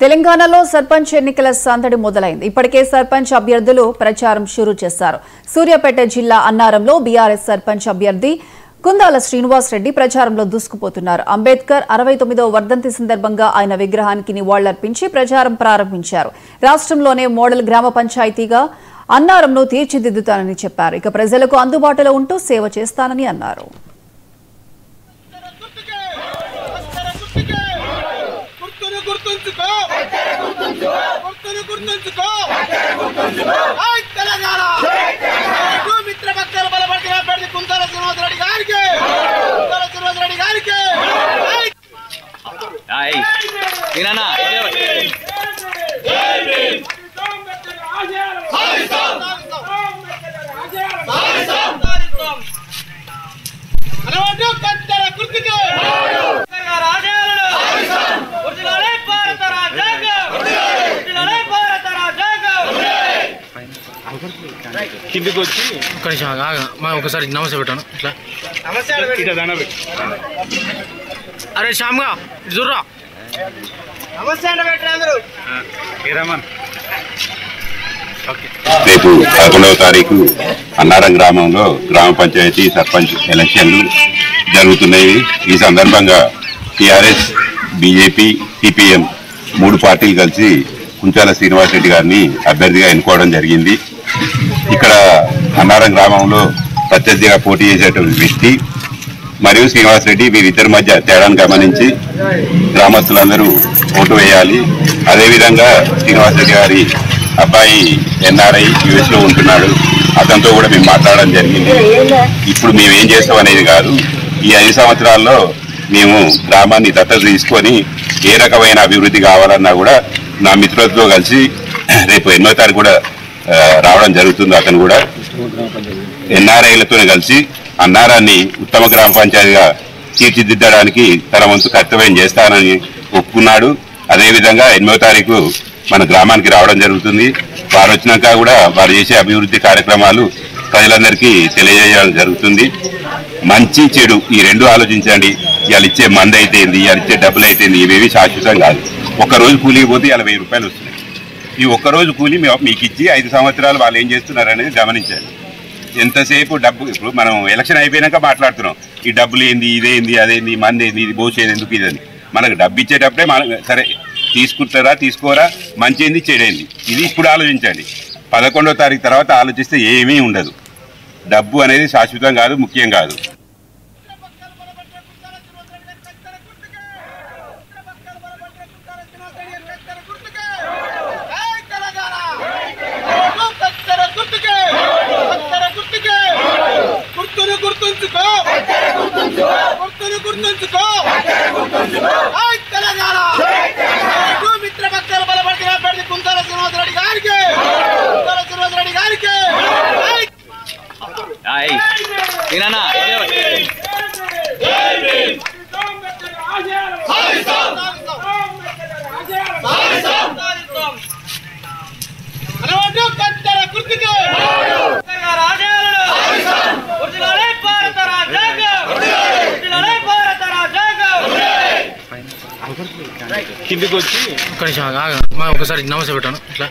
తెలంగాణలో సర్పంచ్ ఎన్నికల సందడి మొదలైంది. ఇప్పటికే సర్పంచ్ అభ్యర్థులు ప్రచారం షురూ చేశారు. సూర్యాపేట జిల్లా అన్నారంలో బీఆర్ఎస్ సర్పంచ్ అభ్యర్థి కుందాల శ్రీనివాస్ రెడ్డి ప్రచారంలో దూసుకుపోతున్నారు. అంబేద్కర్ 69వ వర్ధంతి సందర్భంగా ఆయన విగ్రహానికి నివాళులర్పించి ప్రచారం ప్రారంభించారు. రాష్ట్రంలోనే మోడల్ గ్రామ పంచాయతీగా అన్నారంను తీర్చిదిద్దుతానని చెప్పారు. ఇక ప్రజలకు అందుబాటులో ఉంటూ సేవ చేస్తానని అన్నారు. కిందికి వచ్చి ఒకసారి నమస్తే పెట్టాను ఇట్లా అరే శ్యామ్గా చూడరా రేపు 11వ తారీఖు అన్నారం గ్రామంలో గ్రామ పంచాయతీ సర్పంచ్ ఎలక్షన్లు జరుగుతున్నాయి. ఈ సందర్భంగా టీఆర్ఎస్, బీజేపీ, సిపిఎం 3 పార్టీలు కలిసి కుంచాల శ్రీనివాస్ రెడ్డి గారిని అభ్యర్థిగా ఎన్నుకోవడం జరిగింది. ఇక్కడ అన్నారం గ్రామంలో ప్రత్యర్థిగా పోటీ చేసేటువంటి వ్యక్తి మరియు శ్రీనివాస్ రెడ్డి వీరిద్దరి మధ్య తేడాను గమనించి గ్రామస్తులందరూ ఓటు వేయాలి. అదేవిధంగా శ్రీనివాస్ రెడ్డి గారి అబ్బాయి ఎన్ఆర్ఐ యుఎస్ లో ఉంటున్నాడు. అతనితో కూడా మేము మాట్లాడడం జరిగింది. ఇప్పుడు మేము ఏం చేస్తాం అనేది కాదు, ఈ 5 సంవత్సరాల్లో మేము గ్రామాన్ని దత్తత తీసుకొని ఏ రకమైన అభివృద్ధి కావాలన్నా కూడా నా మిత్రులతో కలిసి రేపు 8వ తారీఖు కూడా రావడం జరుగుతుంది. అతను కూడా ఎన్ఆర్ఐలతో కలిసి అన్నారాన్ని ఉత్తమ గ్రామ పంచాయతీగా తీర్చిదిద్దడానికి తన వంతు కర్తవ్యం చేస్తానని ఒప్పుకున్నాడు. అదేవిధంగా 8వ తారీఖు మన గ్రామానికి రావడం జరుగుతుంది. వారు వచ్చినాక కూడా వారు చేసే అభివృద్ధి కార్యక్రమాలు ప్రజలందరికీ తెలియజేయడం జరుగుతుంది. మంచి చెడు ఈ 2 ఆలోచించండి. ఇవాళ ఇచ్చే మంది అయితేంది, ఇవాళ ఇచ్చే డబ్బులు అయితేంది, ఇవేవి శాశ్వతం కాదు. ఒక్కరోజు కూలికి పోతే ఇవాళ 1000 రూపాయలు వస్తున్నాయి. ఈ ఒక్కరోజు కూలి మీకు ఇచ్చి 5 సంవత్సరాలు వాళ్ళు ఏం చేస్తున్నారు అనేది గమనించాలి. ఎంతసేపు డబ్బు, ఇప్పుడు మనం ఎలక్షన్ అయిపోయినాక మాట్లాడుతున్నాం, ఈ డబ్బులు ఏంది, ఇదేంది, అదేంది, మంది ఏంది, ఇది పోసేది ఎందుకు, ఇదని. మనకు డబ్బు ఇచ్చేటప్పుడే మనం సరే తీసుకుంటారా తీసుకోరా, మంచి ఏంది చెడేంది, ఇది ఇప్పుడు ఆలోచించండి. 11వ తారీఖు తర్వాత ఆలోచిస్తే ఏమీ ఉండదు. డబ్బు అనేది శాశ్వతం కాదు, ముఖ్యం కాదు. కిందికి వచ్చి ఒకసారి నమస్తే పెట్టాను ఇట్లా